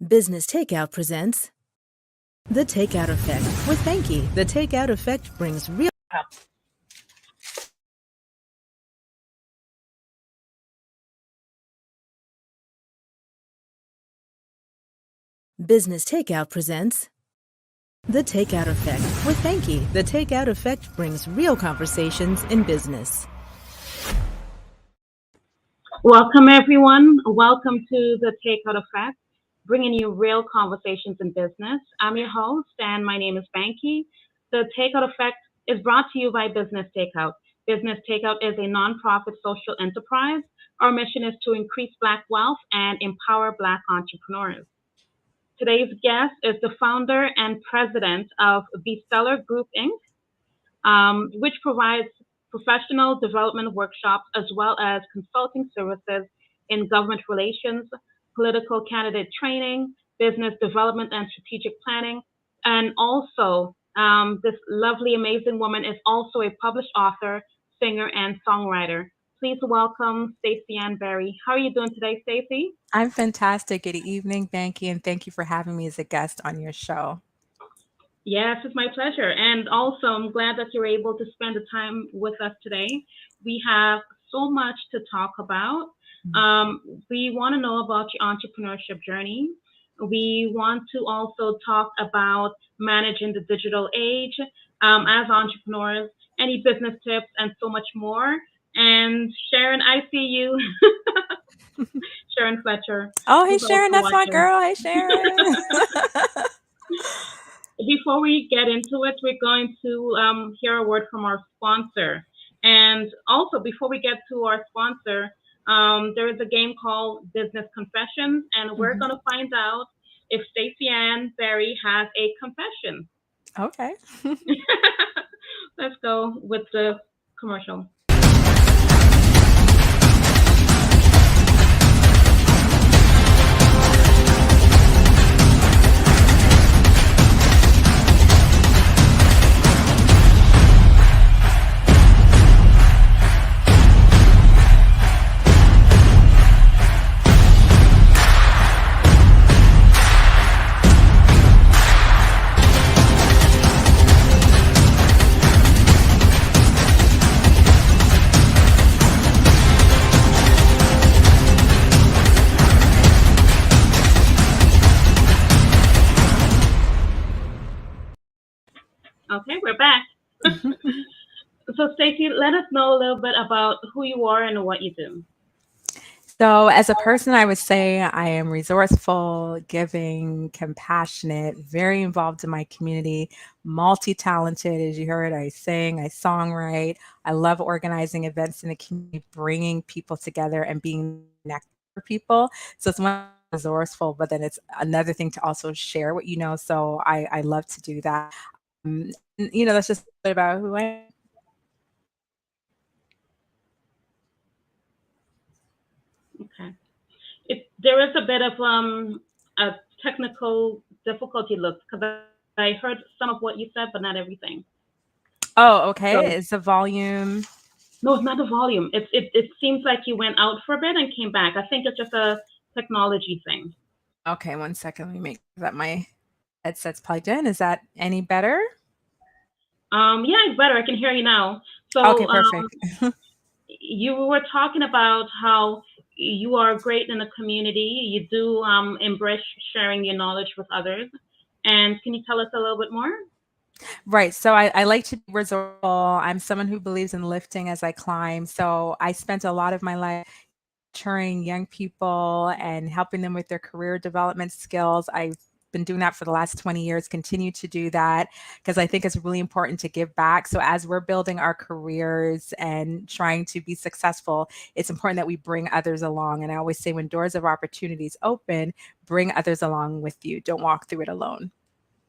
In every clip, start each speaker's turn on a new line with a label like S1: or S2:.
S1: Business Takeout presents The Takeout Effect with Banki. The Takeout Effect brings real... Business Takeout presents The Takeout Effect with Banki. The Takeout Effect brings real conversations in business.
S2: Welcome, everyone. Welcome to The Takeout Effect, bringing you real conversations in business. I'm your host, and my name is Banki. The Takeout Effect is brought to you by Business Takeout. Business Takeout is a nonprofit social enterprise. Our mission is to increase Black wealth and empower Black entrepreneurs. Today's guest is the founder and president of BSTELLAR Group, Inc., which provides professional development workshops as well as consulting services in government relations, political candidate training, business development and strategic planning. And also, this lovely, amazing woman is also a published author, singer, and songwriter. Please welcome Stacey Ann Berry. How are you doing today, Stacey?
S3: I'm fantastic. Good evening, Banki, and thank you for having me as a guest on your show.
S2: Yes, it's my pleasure. And also, I'm glad that you're able to spend the time with us today. We have so much to talk about. We want to know about your entrepreneurship journey. We want to also talk about managing the digital age as entrepreneurs, any business tips, and so much more. And Sharon, I see you. Sharon Fletcher.
S3: Oh, hey, Sharon, that's my girl. Hey, Sharon.
S2: Before we get into it, we're going to hear a word from our sponsor. And also, before we get to our sponsor, there is a game called Business Confessions, and we're going to find out if Stacey Ann Berry has a confession.
S3: Okay.
S2: Let's go with the commercial. Okay, we're back. So, Stacey, let us know a little bit about who you are and what you do.
S3: So as a person, I would say I am resourceful, giving, compassionate, very involved in my community, multi-talented. As you heard, I sing, I songwrite. I love organizing events in the community, bringing people together and being connected for people. So it's one resourceful, but then it's another thing to also share what you know. So I love to do that. That's just a bit about who I am.
S2: Okay. There is a bit of a technical difficulty look because I heard some of what you said, but not everything.
S3: Oh, okay. So, is the volume?
S2: No, it's not the volume. It seems like you went out for a bit and came back. I think it's just a technology thing.
S3: Okay, 1 second. Let me make sure that my headset's plugged in. Is that any better?
S2: Yeah, it's better. I can hear you now. So,
S3: okay, perfect.
S2: You were talking about how you are great in the community. You do embrace sharing your knowledge with others. And can you tell us a little bit more?
S3: Right. So I like to be resourceful. I'm someone who believes in lifting as I climb. So I spent a lot of my life mentoring young people and helping them with their career development skills. I've been doing that for the last 20 years, continue to do that because I think it's really important to give back. So as we're building our careers and trying to be successful, it's important that we bring others along. And I always say when doors of opportunities open, bring others along with you. Don't walk through it alone.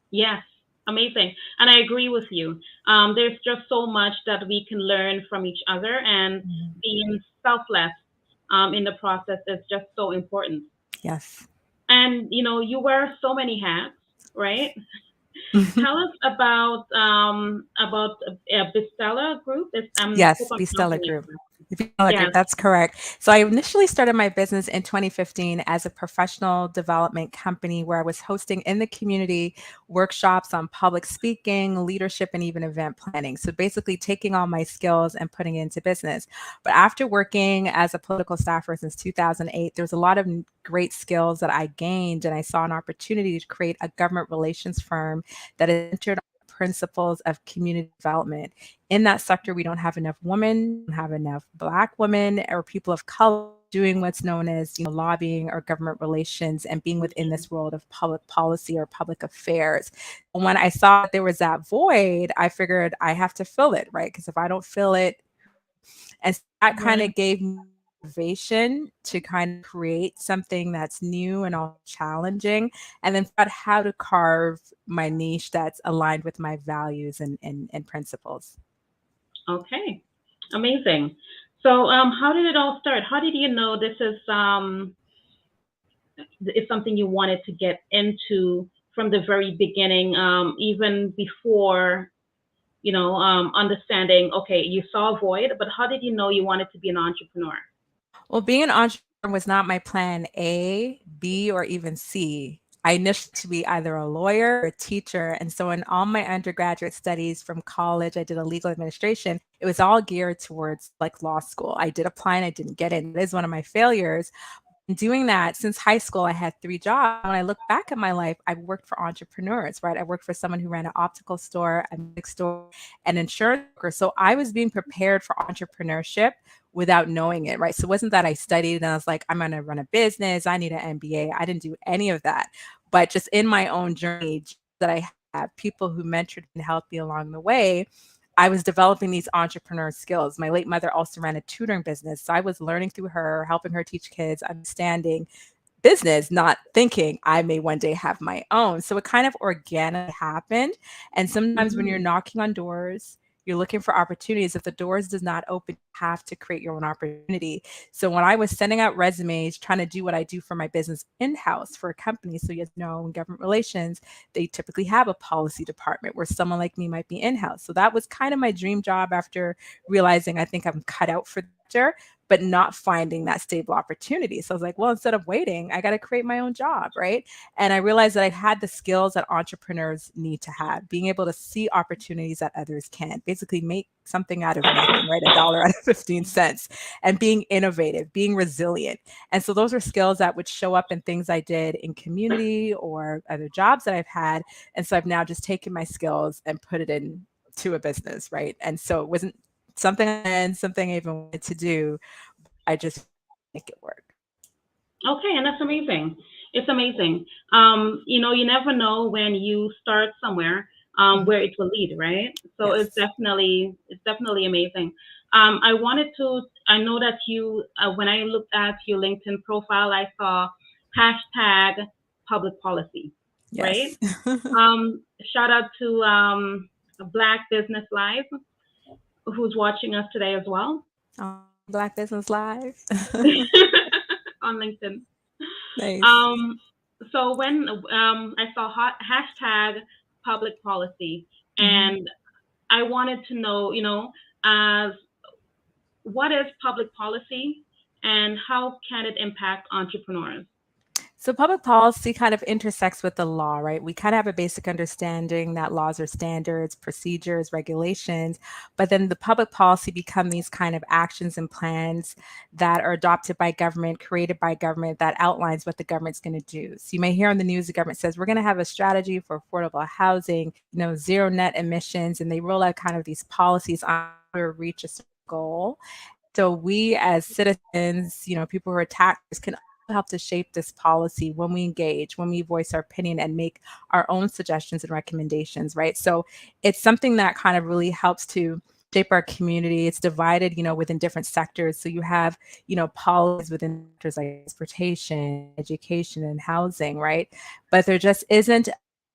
S2: Yes, amazing. And I agree with you. There's just so much that we can learn from each other, and being selfless in the process is just so important.
S3: Yes.
S2: And, you wear so many hats, right? Tell us about BSTELLAR Group.
S3: Yes, BSTELLAR Group. If you like it,
S2: Yes.
S3: that's correct. So I initially started my business in 2015 as a professional development company where I was hosting in the community workshops on public speaking, leadership, and even event planning. So basically taking all my skills and putting it into business. But after working as a political staffer since 2008, there's a lot of great skills that I gained, and I saw an opportunity to create a government relations firm that is centered on principles of community development. In that sector, we don't have enough women, don't have enough Black women or people of color doing what's known as lobbying or government relations and being within this world of public policy or public affairs. And when I saw that there was that void, I figured I have to fill it, right? Because if I don't fill it, and so that kind
S2: Right.
S3: of gave me motivation to kind of create something that's new and all challenging, and then figure out how to carve my niche that's aligned with my values and principles.
S2: Okay. Amazing. So, how did it all start? How did you know this is something you wanted to get into from the very beginning, even before, understanding, okay, you saw a void, but how did you know you wanted to be an entrepreneur?
S3: Well, being an entrepreneur was not my plan A, B, or even C. I initially to be either a lawyer or a teacher. And so in all my undergraduate studies from college, I did a legal administration. It was all geared towards like law school. I did apply and I didn't get in. It is one of my failures. Doing that since high school, I had 3 jobs. When I look back at my life, I worked for entrepreneurs, right? I worked for someone who ran an optical store, a music store, an insurance broker. So I was being prepared for entrepreneurship without knowing it, right? So it wasn't that I studied and I was like, I'm going to run a business. I need an MBA. I didn't do any of that. But just in my own journey that I had, people who mentored and helped me along the way, I was developing these entrepreneur skills. My late mother also ran a tutoring business. So I was learning through her, helping her teach kids, understanding business, not thinking I may one day have my own. So it kind of organically happened. And sometimes when you're
S2: Mm,
S3: knocking on doors, you're looking for opportunities. If the doors does not open, you have to create your own opportunity. So when I was sending out resumes, trying to do what I do for my business in-house for a company, so you know, in government relations, they typically have a policy department where someone like me might be in-house. So that was kind of my dream job after realizing I think I'm cut out for that, but not finding that stable opportunity. So I was like, well, instead of waiting, I got to create my own job, right? And I realized that I had the skills that entrepreneurs need to have, being able to see opportunities that others can't, basically make something out of nothing, right? A dollar out of 15 cents, and being innovative, being resilient. And so those are skills that would show up in things I did in community or other jobs that I've had. And so I've now just taken my skills and put it into a business, right? And so it wasn't something I even wanted to do. I just make it work.
S2: okay, and that's amazing. It's amazing. You never know when you start somewhere
S3: Mhm.
S2: where it will lead, right? So
S3: Yes.
S2: it's definitely amazing. I know that when I looked at your LinkedIn profile, I saw hashtag public policy, right?
S3: Yes.
S2: Shout out to Black Business Live, who's watching us today as well
S3: Black Business Live.
S2: on LinkedIn.
S3: Nice.
S2: Um, so when I saw hashtag public policy,
S3: Mhm.
S2: and I wanted to know, uh, what is public policy and how can it impact entrepreneurs?
S3: So public policy kind of intersects with the law, right? We kind of have a basic understanding that laws are standards, procedures, regulations, but then the public policy become these kind of actions and plans that are adopted by government, created by government that outlines what the government's going to do. So you may hear on the news the government says we're going to have a strategy for affordable housing, zero net emissions, and they roll out kind of these policies on how to reach a certain goal. So we as citizens, people who are taxpayers can help to shape this policy when we engage, when we voice our opinion and make our own suggestions and recommendations, right? So it's something that kind of really helps to shape our community. It's divided, within different sectors. So you have, policies within sectors like transportation, education, and housing, right? But there just isn't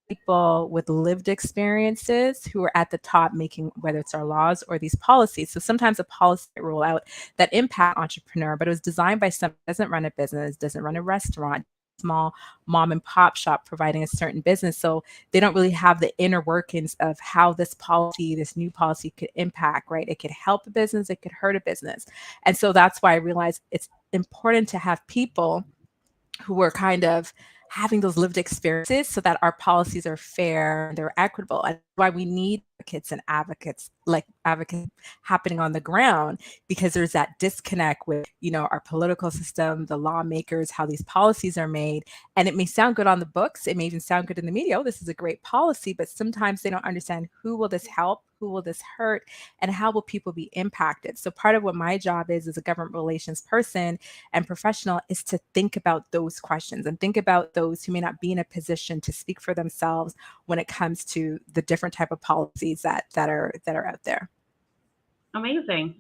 S3: people with lived experiences who are at the top making whether it's our laws or these policies. So sometimes a policy might roll out that impact entrepreneur, but it was designed by someone who doesn't run a business, doesn't run a restaurant, small mom and pop shop providing a certain business. So they don't really have the inner workings of how this policy, this new policy could impact, right? It could help a business, it could hurt a business. And so that's why I realized it's important to have people who are kind of having those lived experiences so that our policies are fair and they're equitable. And why we need advocates and advocates happening on the ground, because there's that disconnect with, our political system, the lawmakers, how these policies are made. And it may sound good on the books. It may even sound good in the media. Oh, this is a great policy, but sometimes they don't understand who will this help, who will this hurt, and how will people be impacted. So part of what my job is as a government relations person and professional is to think about those questions and think about those who may not be in a position to speak for themselves when it comes to the different type of policies that are out there.
S2: Amazing.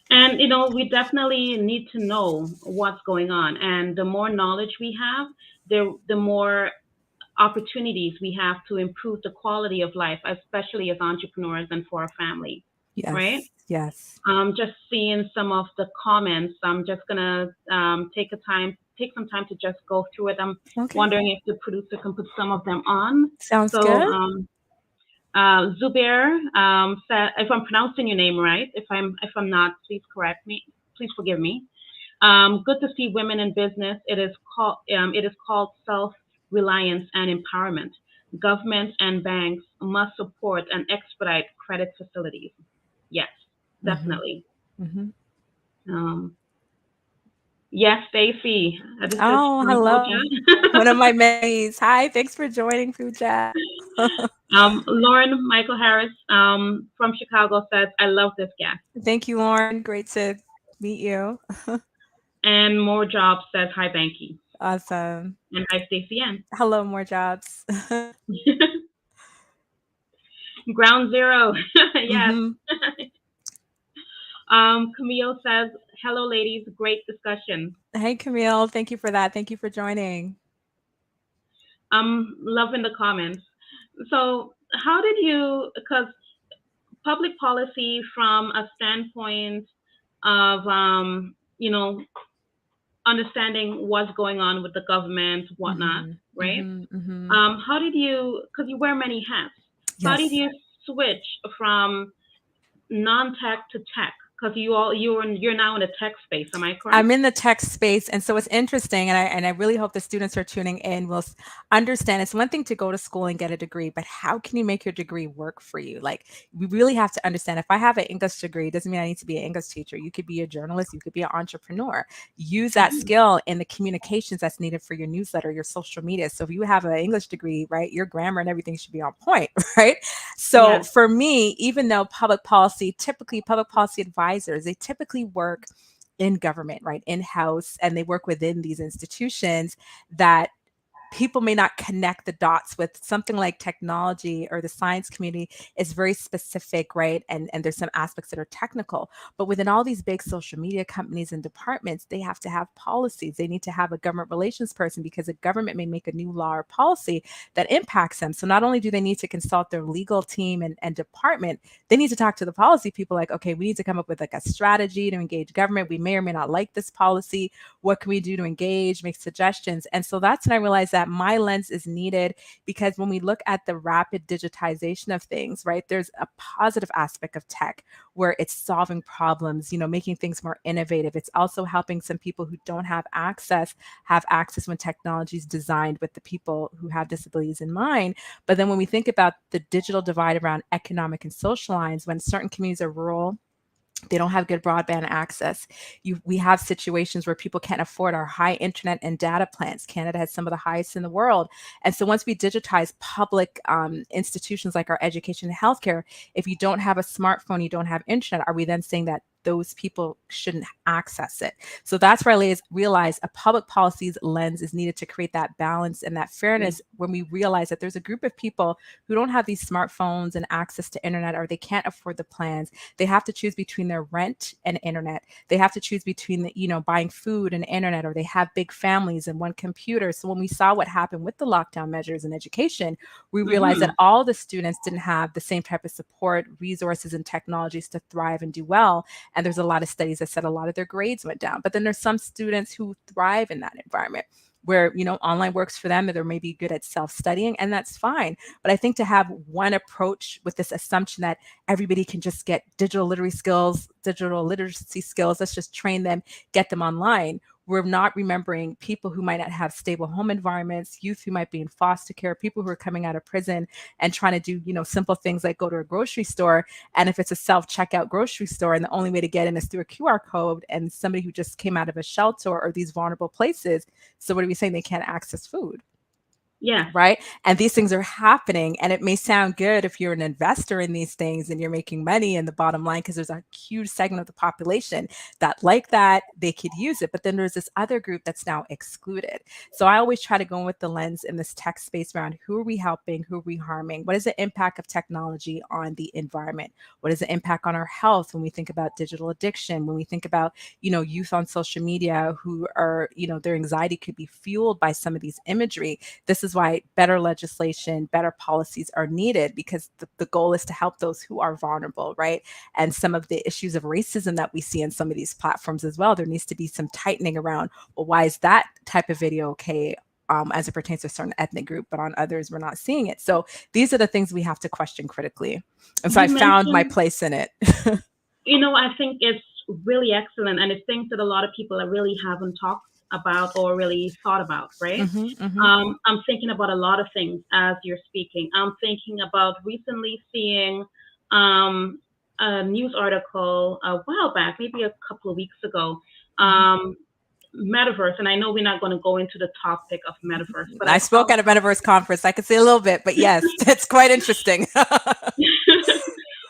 S2: And, we definitely need to know what's going on. And the more knowledge we have, the more opportunities we have to improve the quality of life, especially as entrepreneurs and for our family.
S3: Yes.
S2: Right?
S3: Yes.
S2: Just seeing some of the comments, I'm just gonna take some time to just go through it. I'm wondering if the producer can put some of them on.
S3: Sounds good.
S2: Zubair said, if I'm pronouncing your name right, if I'm not, please correct me. Please forgive me. Good to see women in business. It is called self-reliance and empowerment. Governments and banks must support and expedite credit facilities. Yes, definitely.
S3: Mm-hmm.
S2: Yes, Stacey.
S3: Hello. One of my mates. Hi, thanks for joining, Pooja.
S2: Lauren Michael Harris from Chicago says, I love this guest.
S3: Thank you, Lauren. Great to meet you.
S2: And More Jobs says, hi, Banki.
S3: Awesome.
S2: And hi, Stacey Ann.
S3: Hello, More Jobs.
S2: Ground Zero. Yes.
S3: Mm-hmm.
S2: Camille says, hello, ladies. Great discussion.
S3: Hey, Camille. Thank you for that. Thank you for joining.
S2: I'm loving the comments. So how did you, because public policy from a standpoint of, understanding what's going on with the government, whatnot, right? How did you, because you wear many hats, how did you switch from non-tech to tech? Because you're now in the tech space, am I correct?
S3: I'm in the tech space, and so it's interesting, and I really hope the students are tuning in will understand. It's one thing to go to school and get a degree, but how can you make your degree work for you? Like, we really have to understand. If I have an English degree, it doesn't mean I need to be an English teacher. You could be a journalist, you could be an entrepreneur. Use that skill in the communications that's needed for your newsletter, your social media. So if you have an English degree, right, your grammar and everything should be on point, right? So for me, even though typically public policy advisors, they typically work in government, right, in-house, and they work within these institutions that people may not connect the dots with. Something like technology or the science community is very specific, right? And there's some aspects that are technical. But within all these big social media companies and departments, they have to have policies. They need to have a government relations person because a government may make a new law or policy that impacts them. So not only do they need to consult their legal team and department, they need to talk to the policy people like, okay, we need to come up with like a strategy to engage government. We may or may not like this policy. What can we do to engage, make suggestions? And so that's when I realized that my lens is needed, because when we look at the rapid digitization of things, right, there's a positive aspect of tech where it's solving problems, making things more innovative. It's also helping some people who don't have access when technology is designed with the people who have disabilities in mind. But then when we think about the digital divide around economic and social lines, when certain communities are rural, they don't have good broadband access. We have situations where people can't afford our high internet and data plans. Canada has some of the highest in the world. And so once we digitize public institutions like our education and healthcare, if you don't have a smartphone, you don't have internet, are we then saying that those people shouldn't access it? So that's where I realize a public policies lens is needed to create that balance and that fairness when we realize that there's a group of people who don't have these smartphones and access to internet, or they can't afford the plans. They have to choose between their rent and internet. They have to choose between buying food and internet, or they have big families and one computer. So when we saw what happened with the lockdown measures in education, we realized that all the students didn't have the same type of support, resources, and technologies to thrive and do well. And there's a lot of studies that said a lot of their grades went down. But then there's some students who thrive in that environment where, online works for them, and they're maybe good at self-studying, and that's fine. But I think to have one approach with this assumption that everybody can just get digital literacy skills, let's just train them, get them online. We're not remembering people who might not have stable home environments, youth who might be in foster care, people who are coming out of prison and trying to do, simple things like go to a grocery store. And if it's a self-checkout grocery store and the only way to get in is through a QR code, and somebody who just came out of a shelter or these vulnerable places, so what are we saying? They can't access food.
S2: Yeah.
S3: Right. And these things are happening. And it may sound good if you're an investor in these things and you're making money in the bottom line, because there's a huge segment of the population that like that, they could use it. But then there's this other group that's now excluded. So I always try to go in with the lens in this tech space around who are we helping, who are we harming? What is the impact of technology on the environment? What is the impact on our health when we think about digital addiction, when we think about, youth on social media who are, their anxiety could be fueled by some of these imagery. This is why better legislation, better policies are needed, because the goal is to help those who are vulnerable, right? And some of the issues of racism that we see in some of these platforms as well, there needs to be some tightening around, well, why is that type of video okay as it pertains to a certain ethnic group, but on others, we're not seeing it. So these are the things we have to question critically. And so I found my place in it.
S2: I think it's really excellent. And it's things that a lot of people really haven't talked about or really thought about, right? I'm thinking about a lot of things as you're speaking. I'm thinking about recently seeing a news article a while back, maybe a couple of weeks ago, metaverse. And I know we're not going to go into the topic of metaverse, but
S3: I spoke at a metaverse conference. I could say a little bit, but yes, it's quite interesting.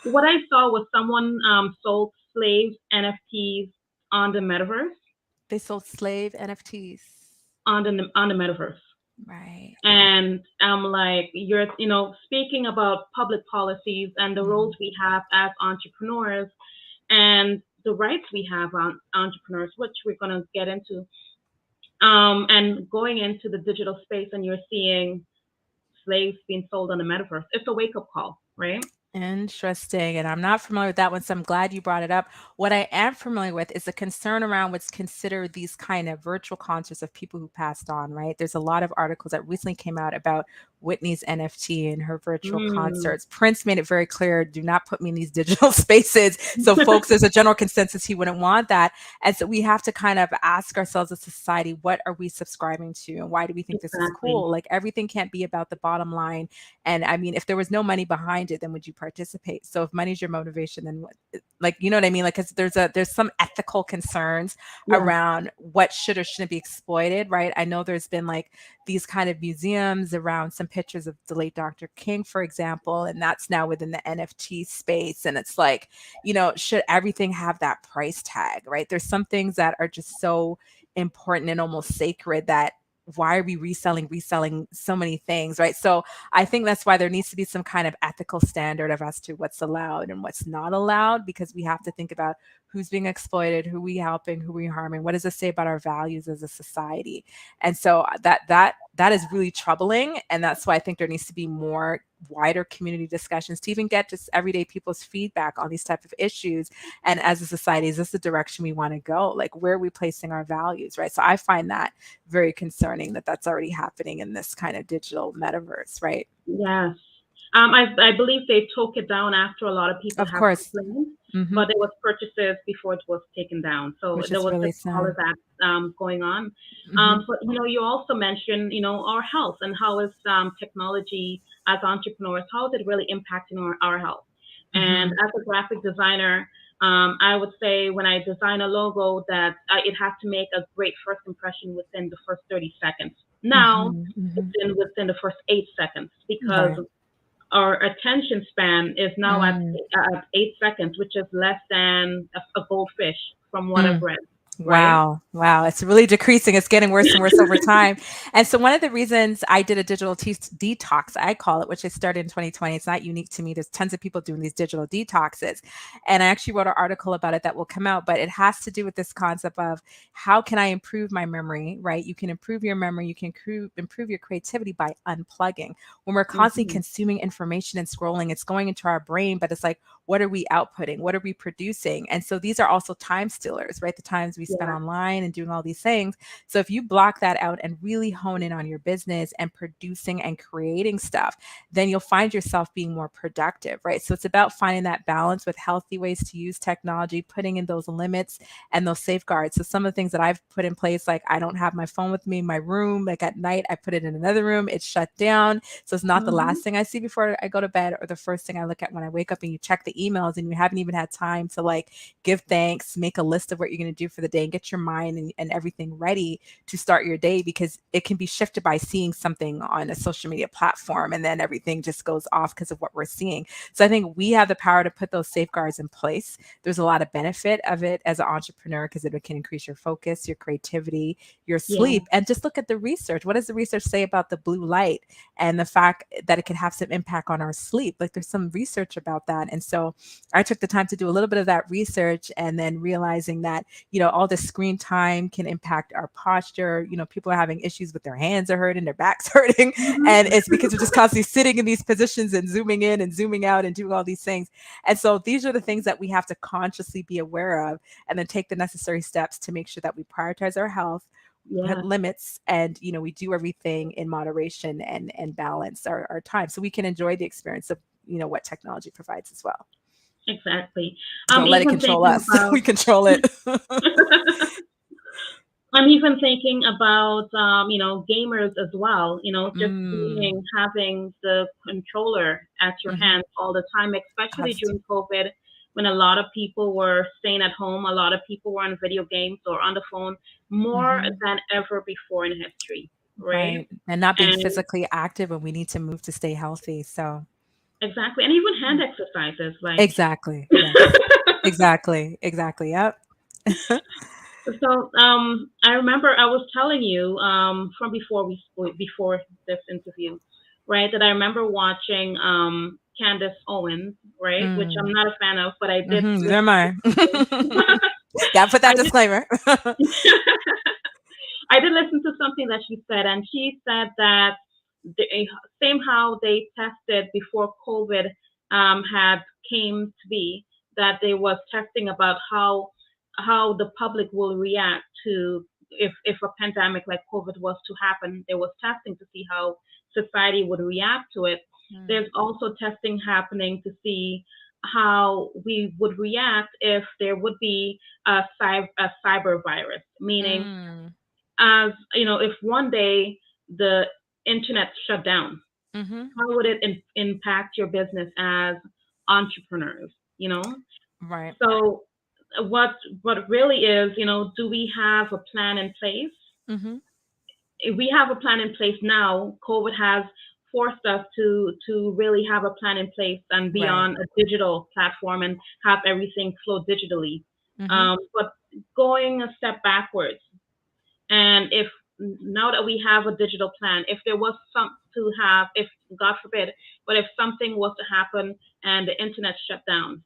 S2: What I saw was someone sold slave NFTs on the metaverse.
S3: They sold slave NFTs
S2: on the metaverse.
S3: Right.
S2: And I'm like, you're, speaking about public policies and the roles we have as entrepreneurs and the rights we have on entrepreneurs, which we're going to get into, and going into the digital space, and you're seeing slaves being sold on the metaverse. It's a wake-up call, right?
S3: Interesting. And I'm not familiar with that one, so I'm glad you brought it up. What I am familiar with is the concern around what's considered these kind of virtual concerts of people who passed on, right? There's a lot of articles that recently came out about Whitney's NFT and her virtual concerts. Prince made it very clear, do not put me in these digital spaces. So folks, there's a general consensus he wouldn't want that. And so we have to kind of ask ourselves as a society, what are we subscribing to? And why do we think this is cool? Like, everything can't be about the bottom line. And I mean, if there was no money behind it, then would you participate? So if money's your motivation, then what, like, you know what I mean? Like, cause there's some ethical concerns around what should or shouldn't be exploited, right? I know there's been like these kind of museums around some pictures of the late Dr. King, for example, and that's now within the NFT space. And it's like, should everything have that price tag, right? There's some things that are just so important and almost sacred that why are we reselling so many things, right? So I think that's why there needs to be some kind of ethical standard of as to what's allowed and what's not allowed, because we have to think about who's being exploited, who we helping, who we harming, what does this say about our values as a society? And so that is really troubling. And that's why I think there needs to be more wider community discussions to even get just everyday people's feedback on these type of issues. And as a society, is this the direction we want to go? Like, where are we placing our values, right? So I find that very concerning that that's already happening in this kind of digital metaverse, right?
S2: Yes. I believe they took it down after a lot of people
S3: Of course.
S2: complained, but there was purchases before it was taken down. So there was
S3: really
S2: all of that going on. But, you also mentioned, our health and how is technology as entrepreneurs, how is it really impacting our health? And as a graphic designer, I would say when I design a logo that it has to make a great first impression within the first 30 seconds. Now, it's within the first 8 seconds, because our attention span is now at 8 seconds, which is less than a goldfish from what I've read.
S3: Wow. It's really decreasing. It's getting worse and worse over time. And so one of the reasons I did a digital detox, I call it, which I started in 2020, it's not unique to me. There's tons of people doing these digital detoxes. And I actually wrote an article about it that will come out, but it has to do with this concept of how can I improve my memory, right? You can improve your memory. You can improve your creativity by unplugging. When we're constantly consuming information and scrolling, it's going into our brain, but it's like, what are we outputting? What are we producing? And so these are also time stealers, right? The times we spend online and doing all these things. So if you block that out and really hone in on your business and producing and creating stuff, then you'll find yourself being more productive, right? So it's about finding that balance with healthy ways to use technology, putting in those limits and those safeguards. So some of the things that I've put in place, like I don't have my phone with me in my room. Like at night, I put it in another room. It's shut down. So it's not the last thing I see before I go to bed or the first thing I look at when I wake up, and you check the emails and you haven't even had time to like give thanks, make a list of what you're going to do for the day and get your mind and everything ready to start your day, because it can be shifted by seeing something on a social media platform and then everything just goes off because of what we're seeing. So I think we have the power to put those safeguards in place. There's a lot of benefit of it as an entrepreneur because it can increase your focus, your creativity, your sleep. And just look at the research. What does the research say about the blue light and the fact that it can have some impact on our sleep? Like there's some research about that. And so I took the time to do a little bit of that research, and then realizing that, you know, all the screen time can impact our posture. You know, people are having issues with their hands are hurting, their backs hurting. And it's because we're just constantly sitting in these positions and zooming in and zooming out and doing all these things. And so these are the things that we have to consciously be aware of, and then take the necessary steps to make sure that we prioritize our health, put limits, and, you know, we do everything in moderation and balance our time so we can enjoy the experience of, you know, what technology provides as well.
S2: Exactly.
S3: Don't let it control us. We control it.
S2: I'm even thinking about, you know, gamers as well, you know, just having the controller at your hand all the time, especially during COVID, when a lot of people were staying at home. A lot of people were on video games or on the phone more than ever before in history, right?
S3: And not being physically active when we need to move to stay healthy. So
S2: exactly. And even hand exercises, like
S3: exactly. Yes. Exactly. Yep.
S2: So I remember I was telling you from before this interview, right, that I remember watching Candace Owens, right, which I'm not a fan of, but I did.
S3: Neither am I. Yeah, put that disclaimer.
S2: I did listen to something that she said, and she said that same how they tested before COVID had came to be, that there was testing about how the public will react to if a pandemic like COVID was to happen. There was testing to see how society would react to it. There's also testing happening to see how we would react if there would be a cyber virus, meaning as you know, if one day the internet shut down, how would it impact your business as entrepreneurs, you know?
S3: Right.
S2: So what really is, you know, do we have a plan in place? If we have a plan in place now, COVID has forced us to really have a plan in place and be on a digital platform and have everything flow digitally. But going a step backwards, and if now that we have a digital plan, if there was if God forbid, but if something was to happen and the internet shut down,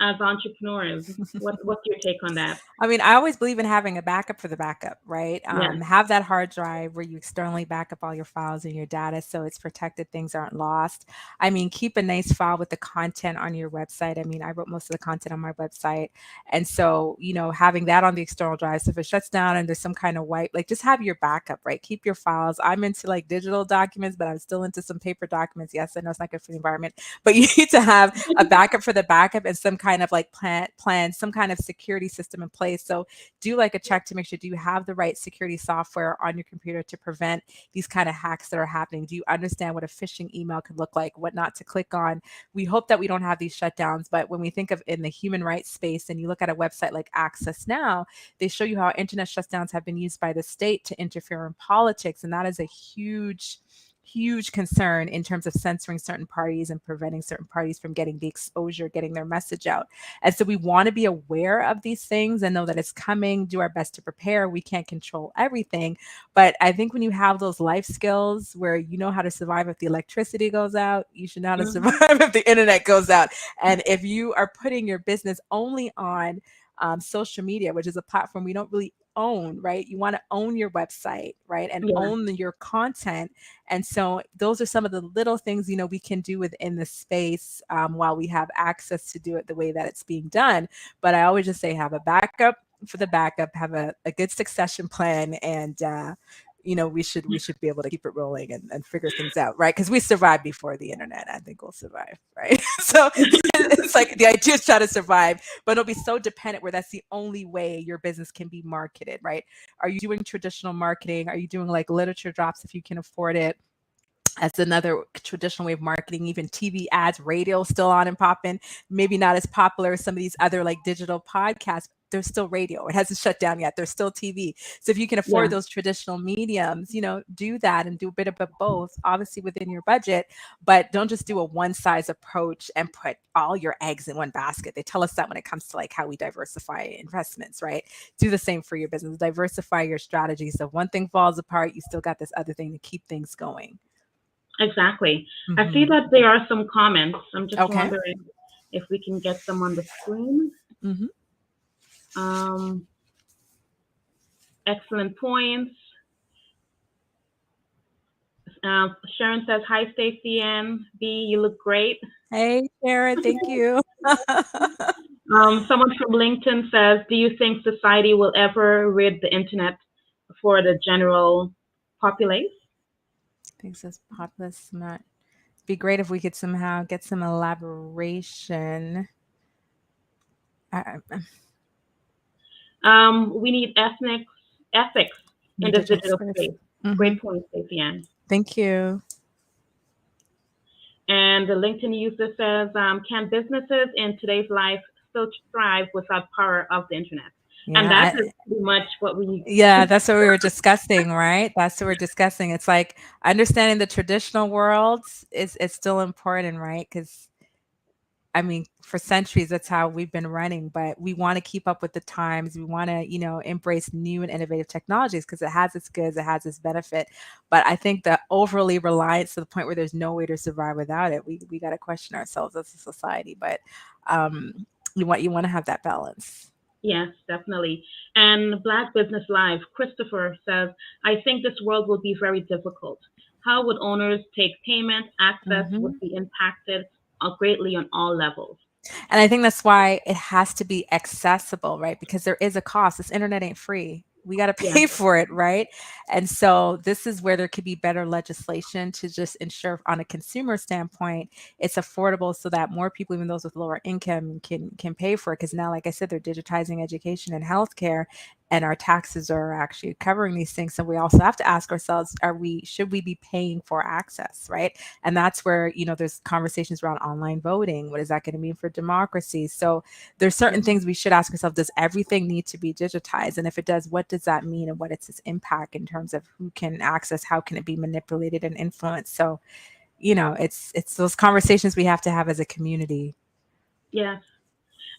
S2: as entrepreneurs, what's your take on that?
S3: I mean, I always believe in having a backup for the backup, right? Have that hard drive where you externally back up all your files and your data so it's protected, things aren't lost. I mean, keep a nice file with the content on your website. I mean, I wrote most of the content on my website. And so, you know, having that on the external drive, so if it shuts down and there's some kind of wipe, like just have your backup, right? Keep your files. I'm into like digital documents, but I'm still into some paper documents. Yes, I know it's not good for the environment, but you need to have a backup for the backup and some kind of like plan, some kind of security system in place. So do like a check to make sure, do you have the right security software on your computer to prevent these kind of hacks that are happening? Do you understand what a phishing email could look like, what not to click on? We hope that we don't have these shutdowns, but when we think of in the human rights space and you look at a website like Access Now, they show you how internet shutdowns have been used by the state to interfere in politics. And that is a huge concern in terms of censoring certain parties and preventing certain parties from getting the exposure, getting their message out. And so we want to be aware of these things and know that it's coming, do our best to prepare. We can't control everything. But I think when you have those life skills where you know how to survive if the electricity goes out, you should know how to survive if the internet goes out. And if you are putting your business only on social media, which is a platform we don't really own, right? You want to own your website, right? And
S2: Yeah.
S3: own your content. And so those are some of the little things, we can do within the space while we have access to do it the way that it's being done. But I always just say have a backup for the backup, have a good succession plan, and we should be able to keep it rolling and figure things out, right? Because we survived before the internet. I think we'll survive, right? So it's like the idea is try to survive, but it'll be so dependent where that's the only way your business can be marketed, right? Are you doing traditional marketing? Are you doing like literature drops if you can afford it? That's another traditional way of marketing. Even TV ads, radio still on and popping. Maybe not as popular as some of these other like digital podcasts. There's still radio. It hasn't shut down yet. There's still TV. So if you can afford
S2: Yeah.
S3: those traditional mediums, do that and do a bit of both, obviously within your budget, but don't just do a one size approach and put all your eggs in one basket. They tell us that when it comes to like how we diversify investments, right? Do the same for your business. Diversify your strategy. So if one thing falls apart, you still got this other thing to keep things going.
S2: Exactly. I see that there are some comments. I'm just
S3: Okay.
S2: wondering if we can get them on the screen.
S3: Mm-hmm.
S2: Excellent points. Sharon says, "Hi, Stacey Ann B. You look great."
S3: Hey, Sharon, thank you.
S2: Someone from LinkedIn says, "Do you think society will ever rid the internet for the general populace?"
S3: Thanks, as populous. Not be great if we could somehow get some elaboration.
S2: We need ethics in this digital space. Great point, Stacey Ann.
S3: Thank you.
S2: And the LinkedIn user says, "Can businesses in today's life still thrive without power of the internet?" And that is pretty much what we.
S3: Yeah, that's what we were discussing, right? That's what we're discussing. It's like understanding the traditional world is still important, right? Because I mean, for centuries, that's how we've been running, but we want to keep up with the times. We want to, embrace new and innovative technologies because it has its goods, it has its benefit. But I think the overly reliance to the point where there's no way to survive without it, we got to question ourselves as a society. But you want to have that balance.
S2: Yes, definitely. And Black Business Live, Christopher says, "I think this world will be very difficult. How would owners take payment? Access would be impacted greatly on all levels."
S3: And I think that's why it has to be accessible, right? Because there is a cost. This internet ain't free. We got to pay for it, right? And so this is where there could be better legislation to just ensure on a consumer standpoint, it's affordable so that more people, even those with lower income, can pay for it. Because now, like I said, they're digitizing education and healthcare, and our taxes are actually covering these things. So we also have to ask ourselves, should we be paying for access, right? And that's where, there's conversations around online voting. What is that going to mean for democracy? So there's certain things we should ask ourselves, does everything need to be digitized? And if it does, what does that mean? And what is its impact in terms of who can access, how can it be manipulated and influenced? So, it's those conversations we have to have as a community.
S2: Yes.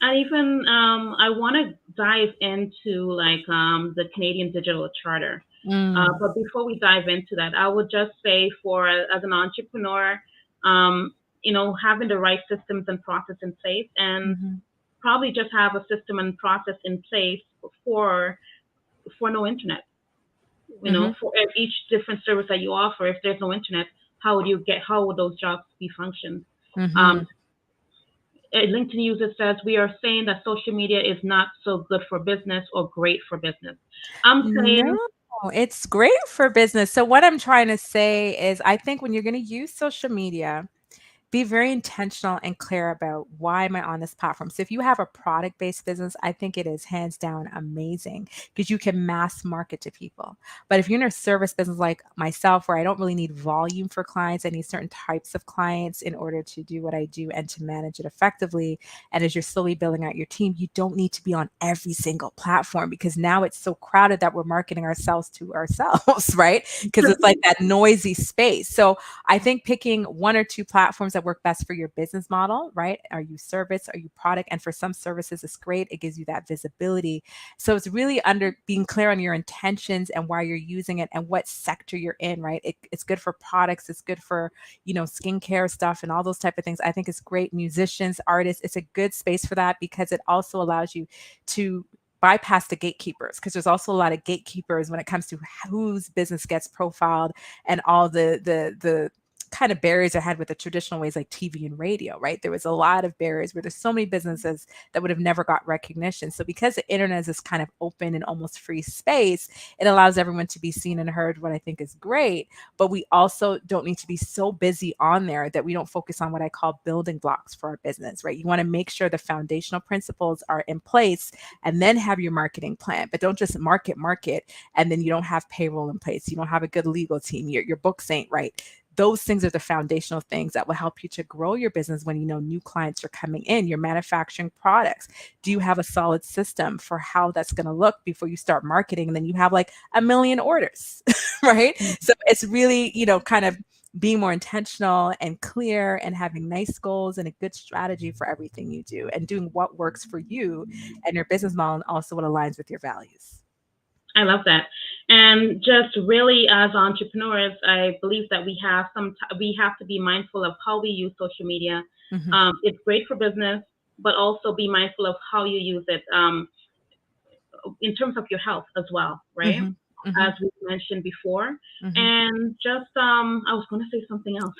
S2: And even I want to dive into like the Canadian Digital Charter. But before we dive into that, I would just say as an entrepreneur, having the right systems and process in place, and probably just have a system and process in place for no internet. For each different service that you offer, if there's no internet, how would those jobs be functioned? A LinkedIn user says, "We are saying that social media is not so good for business or great for business." I'm saying
S3: no, it's great for business. So what I'm trying to say is I think when you're going to use social media, be very intentional and clear about why am I on this platform. So if you have a product-based business, I think it is hands down amazing because you can mass market to people. But if you're in a service business like myself, where I don't really need volume for clients, I need certain types of clients in order to do what I do and to manage it effectively. And as you're slowly building out your team, you don't need to be on every single platform because now it's so crowded that we're marketing ourselves to ourselves, right? Because it's like that noisy space. So I think picking one or two platforms that work best for your business model, right? Are you service? Are you product? And for some services, it's great. It gives you that visibility. So it's really being clear on your intentions and why you're using it and what sector you're in, right? It's good for products. It's good for, skincare stuff and all those type of things. I think it's great. Musicians, artists, it's a good space for that because it also allows you to bypass the gatekeepers, because there's also a lot of gatekeepers when it comes to whose business gets profiled and all the kind of barriers I had with the traditional ways like TV and radio, right? There was a lot of barriers where there's so many businesses that would have never got recognition. So because the internet is this kind of open and almost free space, it allows everyone to be seen and heard, what I think is great. But we also don't need to be so busy on there that we don't focus on what I call building blocks for our business, right? You want to make sure the foundational principles are in place and then have your marketing plan, but don't just market, and then you don't have payroll in place. You don't have a good legal team. Your books ain't right. Those things are the foundational things that will help you to grow your business when you know new clients are coming in. You're manufacturing products. Do you have a solid system for how that's going to look before you start marketing? And then you have like 1 million orders, right? So it's really, kind of being more intentional and clear and having nice goals and a good strategy for everything you do and doing what works for you and your business model and also what aligns with your values.
S2: I love that. And just really as entrepreneurs, I believe that we have to be mindful of how we use social media.
S3: Mm-hmm.
S2: It's great for business, but also be mindful of how you use it in terms of your health as well, right?
S3: Mm-hmm. Mm-hmm.
S2: As we mentioned before.
S3: Mm-hmm.
S2: And just, I was going to say something else.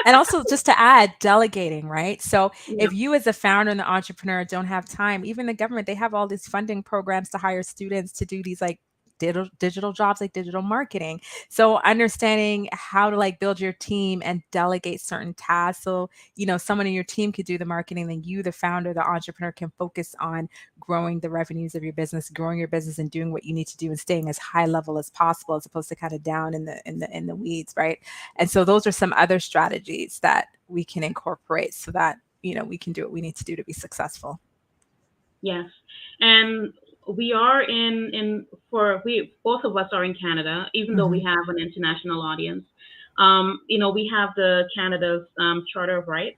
S3: And also just to add, delegating, right? So
S2: Yeah.
S3: if you as a founder and the entrepreneur don't have time, even the government, they have all these funding programs to hire students to do these like digital jobs like digital marketing. So understanding how to like build your team and delegate certain tasks. So, someone in your team could do the marketing, then you, the founder, the entrepreneur, can focus on growing the revenues of your business, growing your business and doing what you need to do and staying as high level as possible, as opposed to kind of down in the weeds, right? And so those are some other strategies that we can incorporate so that, we can do what we need to do to be successful.
S2: Yes. And we are both of us are in Canada, even though we have an international audience. We have the Canada's Charter of Rights,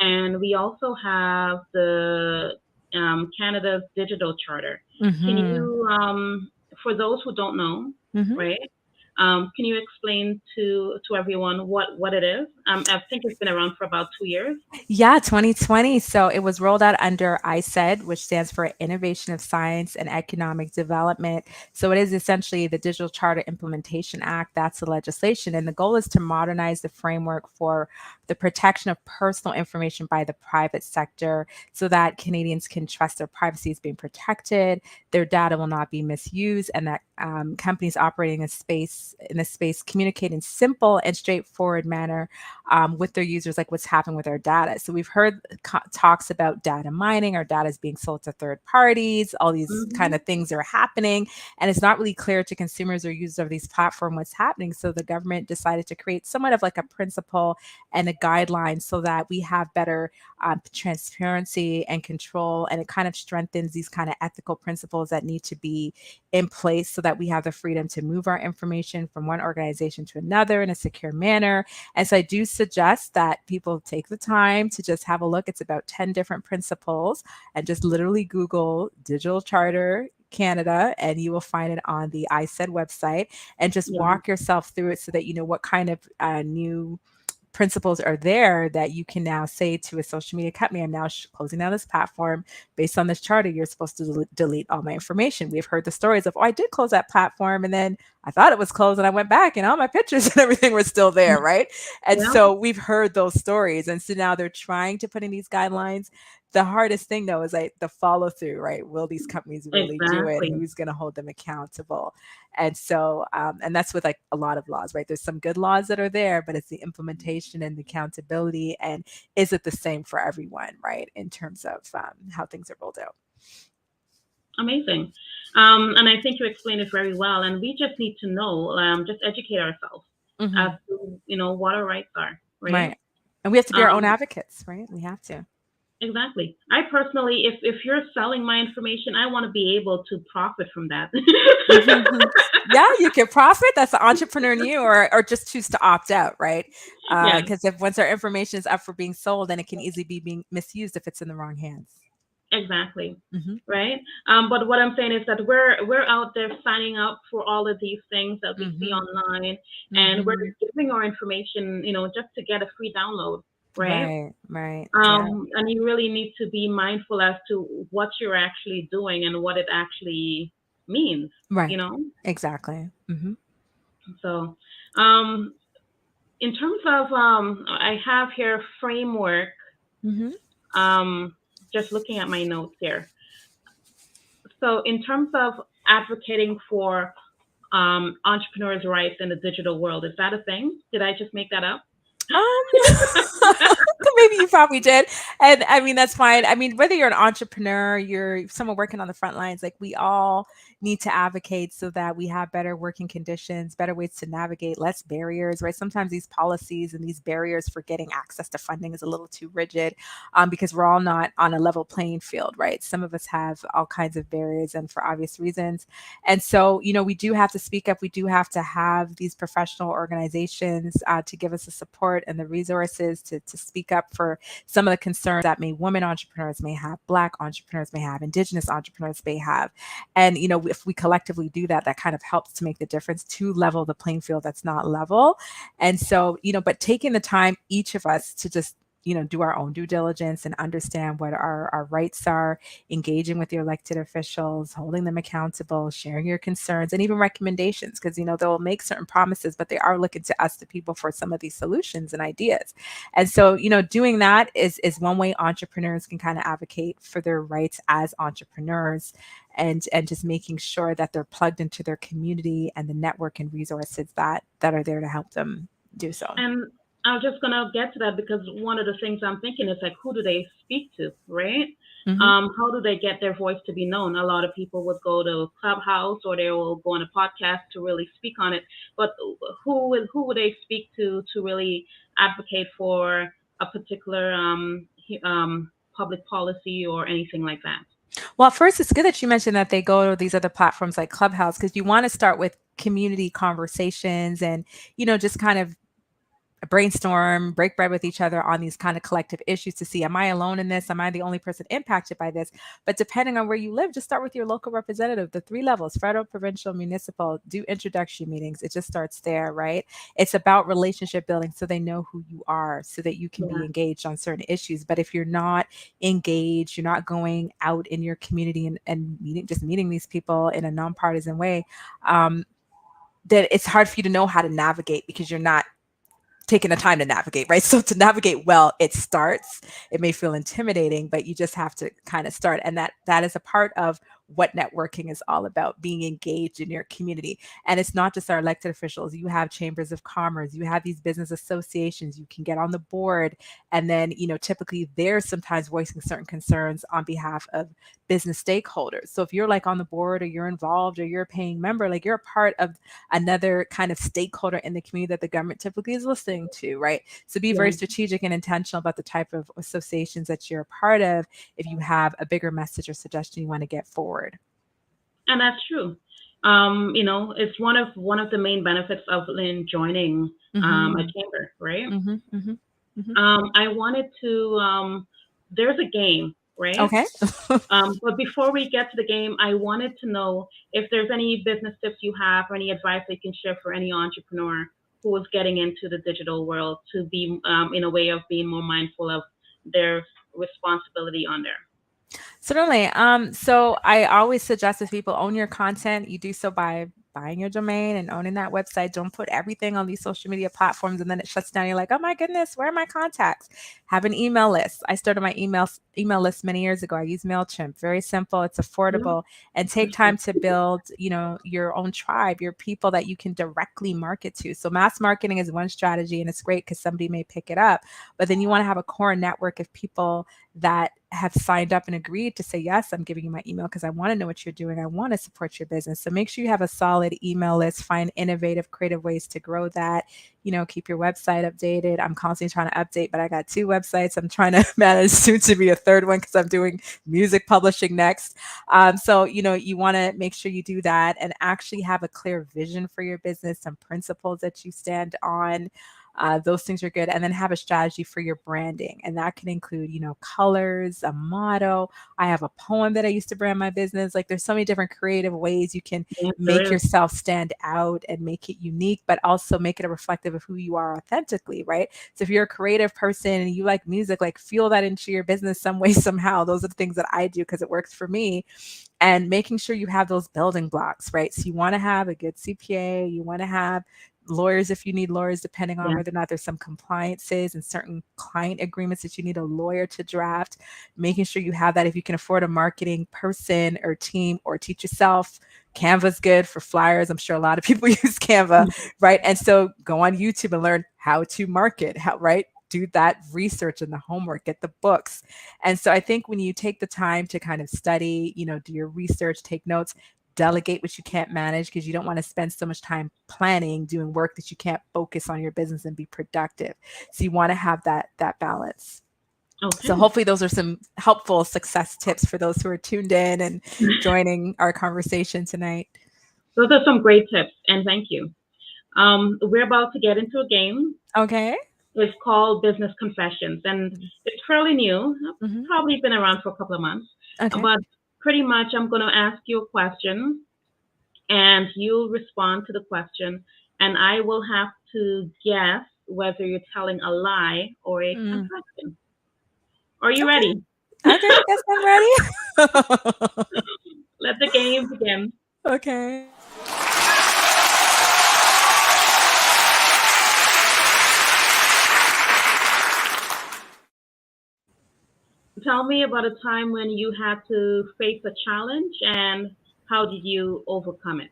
S2: and we also have the Canada's Digital Charter. Can you, for those who don't know, right? Can you explain to everyone what it is? I think it's been around for about 2 years.
S3: Yeah, 2020. So it was rolled out under ISED, which stands for Innovation of Science and Economic Development. So it is essentially the Digital Charter Implementation Act. That's the legislation. And the goal is to modernize the framework for the protection of personal information by the private sector so that Canadians can trust their privacy is being protected, their data will not be misused, and that companies operating in this space communicate in simple and straightforward manner with their users, like what's happening with our data. So we've heard talks about data mining, our data is being sold to third parties, all these kind of things are happening, and it's not really clear to consumers or users of these platforms what's happening. So the government decided to create somewhat of like a principle and a guideline so that we have better transparency and control, and it kind of strengthens these kind of ethical principles that need to be in place so that we have the freedom to move our information from one organization to another in a secure manner. And so I do suggest that people take the time to just have a look. It's about 10 different principles, and just literally Google Digital Charter Canada and you will find it on the ISED website, and just walk yourself through it so that you know what kind of new principles are there that you can now say to a social media company, I'm now closing down this platform based on this charter. You're supposed to delete all my information. We've heard the stories of, I did close that platform and then I thought it was closed and I went back and all my pictures and everything were still there, right? And so we've heard those stories. And so now they're trying to put in these guidelines. The hardest thing though is like the follow through, right? Will these companies really do it? Who's going to hold them accountable? And so, and that's with like a lot of laws, right? There's some good laws that are there, but it's the implementation and the accountability. And is it the same for everyone, right? In terms of how things are rolled out.
S2: Amazing. And I think you explained it very well. And we just need to know, just educate ourselves as to, what our rights are, right?
S3: And we have to be our own advocates, right? We have to.
S2: Exactly. I personally, if you're selling my information, I want to be able to profit from that.
S3: Yeah, you can profit. That's the entrepreneur in you, or just choose to opt out, right? Because if once our information is up for being sold, then it can easily be being misused if it's in the wrong hands.
S2: Exactly. Right. But what I'm saying is that we're out there signing up for all of these things that we see online, and we're giving our information, just to get a free download. right?
S3: Right. Yeah,
S2: And you really need to be mindful as to what you're actually doing and what it actually means,
S3: right.
S2: you know?
S3: Exactly. Mm-hmm.
S2: So, um, in terms of, I have here framework,
S3: Mm-hmm.
S2: um, just looking at my notes here. So, in terms of advocating for entrepreneurs' rights in the digital world, is that a thing? Did I just make that up?
S3: Maybe you probably did. And I mean, that's fine. I mean, whether you're an entrepreneur, you're someone working on the front lines, like we all need to advocate so that we have better working conditions, better ways to navigate, less barriers, right? Sometimes these policies and these barriers for getting access to funding is a little too rigid, because we're all not on a level playing field, right? Some of us have all kinds of barriers and for obvious reasons. And so, we do have to speak up. We do have to have these professional organizations to give us the support and the resources to speak up for some of the concerns that women entrepreneurs may have, Black entrepreneurs may have, Indigenous entrepreneurs may have. And, if we collectively do that, that kind of helps to make the difference to level the playing field that's not level. And so, but taking the time, each of us to just do our own due diligence and understand what our rights are, engaging with your elected officials, holding them accountable, sharing your concerns, and even recommendations, because, they'll make certain promises, but they are looking to us, the people, for some of these solutions and ideas. And so, doing that is one way entrepreneurs can kind of advocate for their rights as entrepreneurs, and just making sure that they're plugged into their community and the network and resources that are there to help them do so.
S2: And I'm just gonna get to that because one of the things I'm thinking is like, who do they speak to, right?
S3: Mm-hmm.
S2: How do they get their voice to be known? A lot of people would go to Clubhouse or they will go on a podcast to really speak on it. But who would they speak to really advocate for a particular public policy or anything like that?
S3: Well, first, it's good that you mentioned that they go to these other platforms like Clubhouse, because you want to start with community conversations and, just kind of brainstorm, break bread with each other on these kind of collective issues to see, am I alone in this? Am I the only person impacted by this? But depending on where you live, just start with your local representative, the 3 levels, federal, provincial, municipal, do introduction meetings. It just starts there, right? It's about relationship building so they know who you are so that you can be
S2: Yeah.
S3: engaged on certain issues. But if you're not engaged, you're not going out in your community and meeting these people in a nonpartisan way, then it's hard for you to know how to navigate because you're not taking the time to navigate, right? So to navigate well, it starts. It may feel intimidating, but you just have to kind of start. And that is a part of what networking is all about, being engaged in your community. And it's not just our elected officials. You have chambers of commerce, you have these business associations, you can get on the board. And then, typically they're sometimes voicing certain concerns on behalf of business stakeholders. So if you're like on the board or you're involved or you're a paying member, like you're a part of another kind of stakeholder in the community that the government typically is listening to, right? So be very
S2: Yeah.
S3: strategic and intentional about the type of associations that you're a part of if you have a bigger message or suggestion you want to get forward.
S2: And that's true. It's one of the main benefits of joining a chamber, right?
S3: Mm-hmm, mm-hmm, mm-hmm.
S2: I wanted to. There's a game, right?
S3: Okay.
S2: But before we get to the game, I wanted to know if there's any business tips you have or any advice that you can share for any entrepreneur who is getting into the digital world to be in a way of being more mindful of their responsibility on there.
S3: Certainly. So I always suggest if people own your content, you do so by buying your domain and owning that website. Don't put everything on these social media platforms and then it shuts down. You're like, oh my goodness, where are my contacts? Have an email list. I started my email list many years ago. I use MailChimp. Very simple. It's affordable. And take time to build, your own tribe, your people that you can directly market to. So mass marketing is one strategy and it's great because somebody may pick it up. But then you want to have a core network of people that have signed up and agreed to say, yes, I'm giving you my email because I want to know what you're doing. I want to support your business. So make sure you have a solid email list, find innovative, creative ways to grow that, keep your website updated. I'm constantly trying to update, but I got 2 websites. I'm trying to manage soon to be a 3rd one because I'm doing music publishing next. So, you want to make sure you do that and actually have a clear vision for your business, some principles that you stand on. Those things are good. And then have a strategy for your branding. And that can include, colors, a motto. I have a poem that I used to brand my business. Like there's so many different creative ways you can
S2: Yes, there
S3: make
S2: is.
S3: yourself stand out and make it unique, but also make it a reflective of who you are authentically, right? So if you're a creative person and you like music, like fuel that into your business some way, somehow. Those are the things that I do because it works for me. And making sure you have those building blocks, right? So you want to have a good CPA, you want to have lawyers if you need lawyers, depending on
S2: Yeah.
S3: whether or not there's some compliances and certain client agreements that you need a lawyer to draft. Making sure you have that. If you can afford a marketing person or team or teach yourself, Canva's good for flyers. I'm sure a lot of people use Canva, right? And so go on YouTube and learn how to market, right? Do that research and the homework, get the books. And so I think when you take the time to kind of study, do your research, take notes, delegate what you can't manage, because you don't want to spend so much time planning, doing work that you can't focus on your business and be productive. So you want to have that balance.
S2: Okay.
S3: So hopefully those are some helpful success tips for those who are tuned in and joining our conversation tonight.
S2: Those are some great tips, and thank you. We're about to get into a game.
S3: Okay.
S2: It's called Business Confessions, and it's fairly new.
S3: Mhm.
S2: Probably been around for a couple of months.
S3: Okay.
S2: But pretty much I'm going to ask you a question, and you'll respond to the question, and I will have to guess whether you're telling a lie or a confession. Are you
S3: Okay.
S2: ready?
S3: Okay, yes, I'm ready.
S2: Let the game begin.
S3: Okay.
S2: Tell me about a time when you had to face a challenge and how did you overcome it?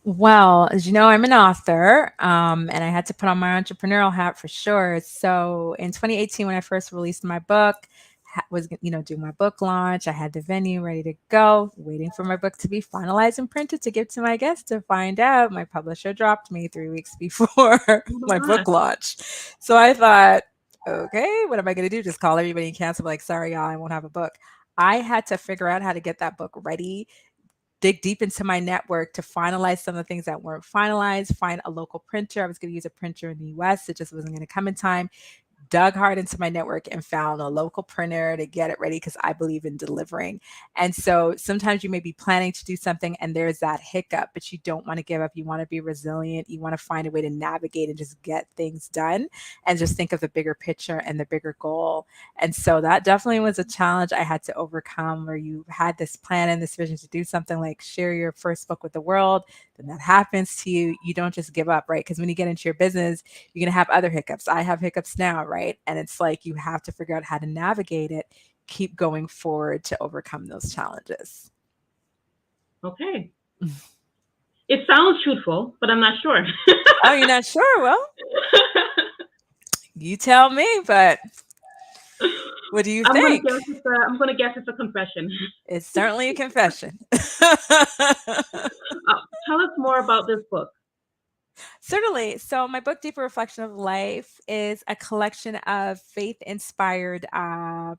S3: Well, as you know, I'm an author, and I had to put on my entrepreneurial hat for sure. So in 2018, when I first released my book, was doing my book launch. I had the venue ready to go, waiting for my book to be finalized and printed to give to my guests. To find out, my publisher dropped me 3 weeks before
S2: Oh
S3: my
S2: my
S3: book launch. So I thought, okay, what am I going to do? Just call everybody and cancel? Like, sorry, y'all, I won't have a book. I had to figure out how to get that book ready, dig deep into my network to finalize some of the things that weren't finalized, find a local printer. I was going to use a printer in the US. It just wasn't going to come in time. Dug hard into my network and found a local printer to get it ready because I believe in delivering. And so sometimes you may be planning to do something and there's that hiccup, but you don't want to give up. You want to be resilient. You want to find a way to navigate and just get things done and just think of the bigger picture and the bigger goal. And so that definitely was a challenge I had to overcome, where you had this plan and this vision to do something like share your first book with the world. Then that happens to you. You don't just give up, right? Because when you get into your business, you're going to have other hiccups. I have hiccups now, right? And it's like you have to figure out how to navigate it, keep going forward to overcome those challenges.
S2: Okay. It sounds truthful, but I'm not sure.
S3: Oh, you're not sure? Well, you tell me, but what do you think?
S2: I'm gonna guess it's a confession.
S3: It's certainly a confession.
S2: Tell us more about this book.
S3: Certainly. So my book, Deeper Reflection of Life, is a collection of faith-inspired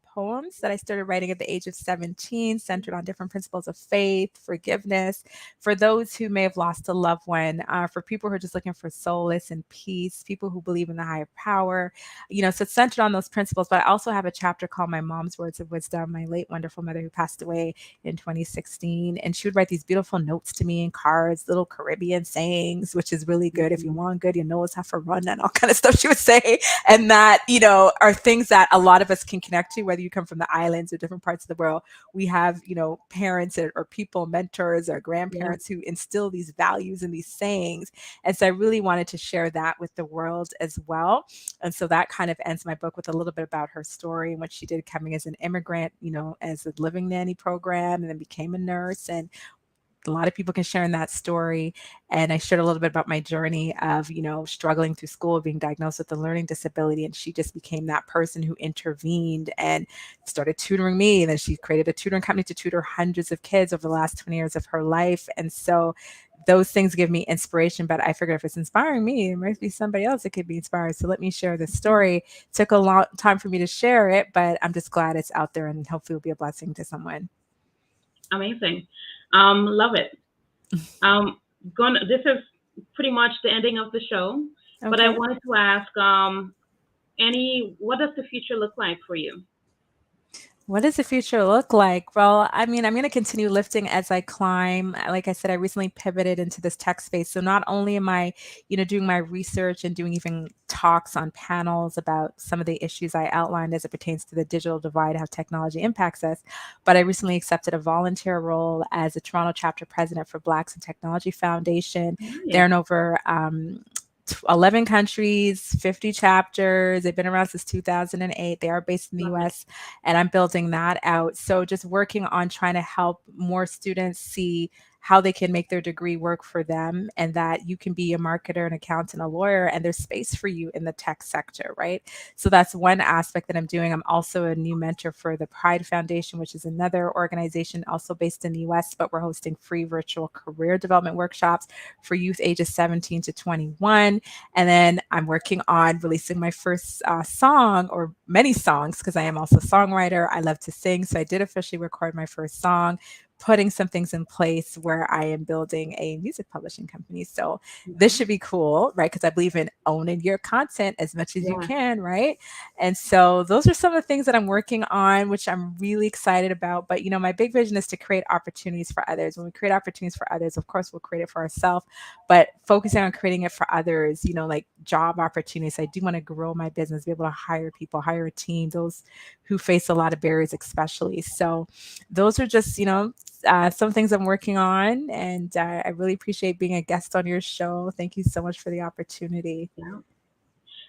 S3: poems that I started writing at the age of 17, centered on different principles of faith, forgiveness, for those who may have lost a loved one, for people who are just looking for solace and peace, people who believe in the higher power. So it's centered on those principles. But I also have a chapter called My Mom's Words of Wisdom, my late wonderful mother who passed away in 2016. And she would write these beautiful notes to me in cards, little Caribbean sayings, which is really good. If you want good, you know it's how to run and all kind of stuff she would say. And that, are things that a lot of us can connect to, whether you come from the islands or different parts of the world. We have, parents or people, mentors or grandparents who instill these values and these sayings. And so I really wanted to share that with the world as well. And so that kind of ends my book with a little bit about her story and what she did coming as an immigrant, as a living nanny program, and then became a nurse. And a lot of people can share in that story. And I shared a little bit about my journey of, struggling through school, being diagnosed with a learning disability. And she just became that person who intervened and started tutoring me. And then she created a tutoring company to tutor hundreds of kids over the last 20 years of her life. And so those things give me inspiration, but I figured if it's inspiring me, it might be somebody else that could be inspired. So let me share this story. It took a long time for me to share it, but I'm just glad it's out there and hopefully it'll be a blessing to someone.
S2: Amazing. Love it. This is pretty much the ending of the show. But I
S3: Okay.
S2: wanted to ask, what does the future look like for you?
S3: What does the future look like? Well, I mean, I'm going to continue lifting as I climb. Like I said, I recently pivoted into this tech space. So not only am I, doing my research and doing even talks on panels about some of the issues I outlined as it pertains to the digital divide, how technology impacts us, but I recently accepted a volunteer role as a Toronto chapter president for Blacks in Technology Foundation.
S2: Nice.
S3: They're in over 11 countries, 50 chapters. They've been around since 2008. They are based in the
S2: Love it.
S3: US, and I'm building that out. So just working on trying to help more students see how they can make their degree work for them, and that you can be a marketer, an accountant, a lawyer, and there's space for you in the tech sector, right? So that's one aspect that I'm doing. I'm also a new mentor for the Pride Foundation, which is another organization also based in the US, but we're hosting free virtual career development workshops for youth ages 17 to 21. And then I'm working on releasing my first song, or many songs, because I am also a songwriter. I love to sing. So I did officially record my first song, putting some things in place where I am building a music publishing company. So this should be cool, right? Because I believe in owning your content as much as you
S2: Yeah.
S3: can, right? And so those are some of the things that I'm working on, which I'm really excited about. But, my big vision is to create opportunities for others. When we create opportunities for others, of course, we'll create it for ourselves, but focusing on creating it for others, like job opportunities. I do want to grow my business, be able to hire people, hire a team, those who face a lot of barriers, especially. So those are just, some things I'm working on. And I really appreciate being a guest on your show. Thank you so much for the opportunity.
S2: Yeah.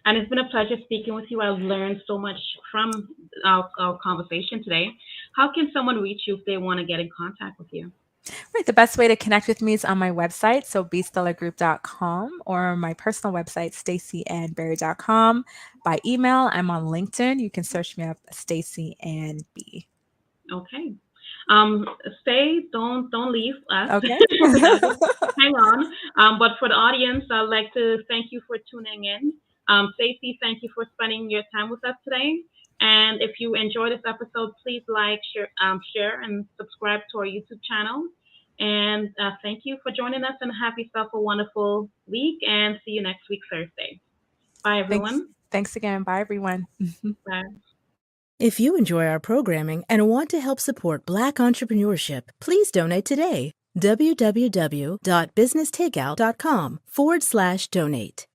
S2: And it's been a pleasure speaking with you. I've learned so much from our conversation today. How can someone reach you if they want to get in contact with you?
S3: Right. The best way to connect with me is on my website, so bstellargroup.com, or my personal website, staceyannberry.com. By email, I'm on LinkedIn. You can search me up, Stacey Ann B.
S2: Okay. Don't leave us.
S3: Okay.
S2: Just hang on. But for the audience, I'd like to thank you for tuning in. Stacey, thank you for spending your time with us today. And if you enjoyed this episode, please like, share, and subscribe to our YouTube channel. And thank you for joining us, and have yourself a wonderful week, and see you next week, Thursday. Bye,
S3: Thanks.
S2: everyone.
S3: Thanks again. Bye, everyone.
S2: Bye.
S1: If you enjoy our programming and want to help support Black entrepreneurship, please donate today. www.businesstakeout.com/donate.